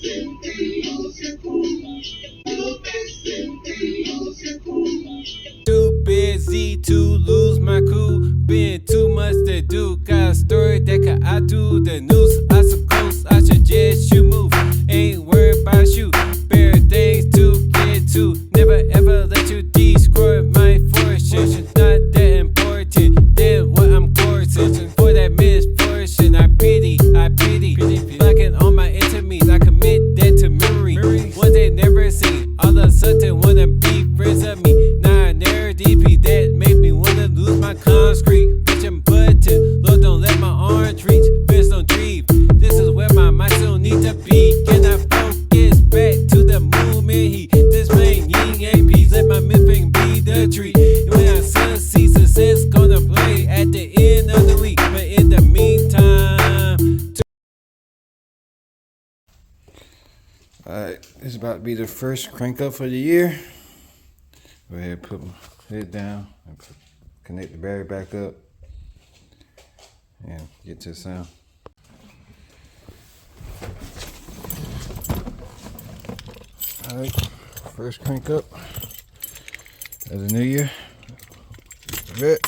Too busy to lose my cool. Been too much to do. Got a story that can I do the news. I suppose I suggest you move. Ain't worried about you. Bare things to get to. Never ever let you destroy my fortune. Not that important. Then what I'm courting for that misfortune. I pity. Blocking all my enemies. I commit that to memory. One they never seen. All of a sudden wanna be friends of me. Nah, never DP that make me wanna lose my concrete. Bitch, I'm button. Lord, don't let my arms reach. Fist don't dream. This is where my mind still need to be. Can I focus back to the movement? This man yin and peace. Let my midfinger be the treat. When I see success gonna play at the end of the week. But in the meantime, alright, this is about to be the first crank up for the year. Go ahead and put my head down and connect the battery back up and get to the sound. Alright, first crank up of the new year. Corvette.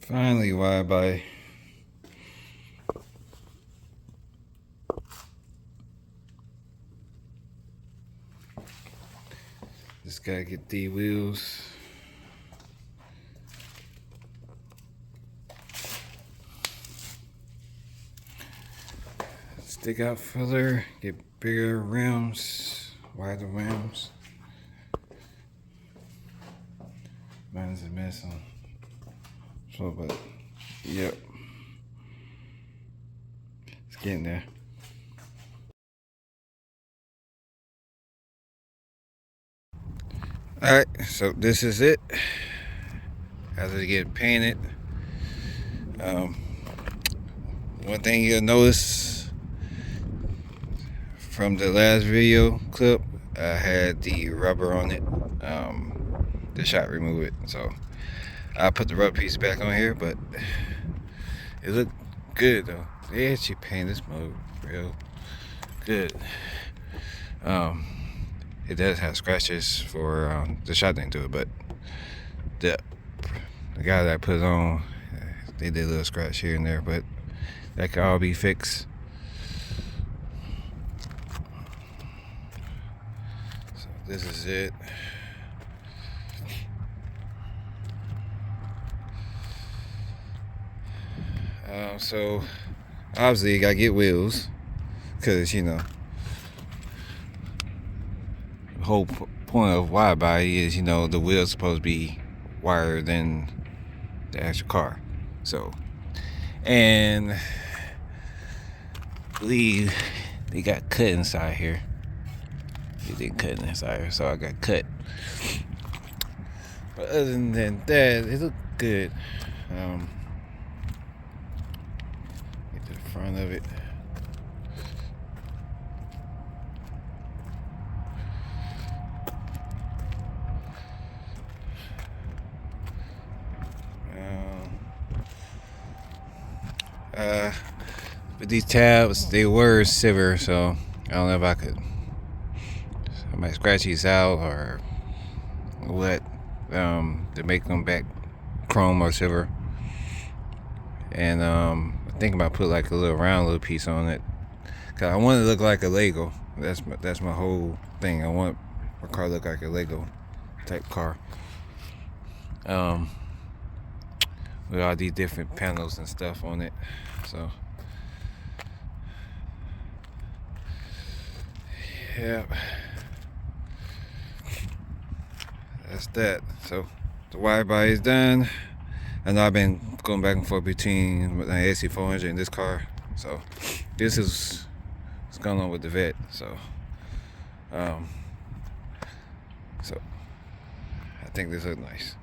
Finally, Widebody. Just gotta get the wheels. Stick out further, get bigger rims, wider rims. Mine's a mess on. So, but yep, it's getting there. All right, so this is it. As it get painted, one thing you'll notice from the last video clip, I had the rubber on it. The shot removed it, so I put the rubber piece back on here, but it looked good though. They actually painted this mode real good. It does have scratches for the shot didn't do it, but the guy that I put it on, they did a little scratch here and there, but that can all be fixed. So this is it. So obviously you gotta get wheels, cause you know the whole point of Widebody is, you know, the wheel's supposed to be wider than the actual car. So, and I believe they got cut inside here. They didn't cut inside here, so I got cut. But other than that, it looked good. Get to the front of it. But these tabs, they were silver, so I don't know if I might scratch these out or what, to make them back chrome or silver. And I'm thinking about put like a little piece on it, cause I want it to look like a Lego. That's my whole thing. I want My car look like a Lego type car. With all these different panels and stuff on it. So yeah, that's that. So the wide body is done. I know I've been going back and forth between the AC400 and this car. So this is what's going on with the Vet. So I think this looks nice.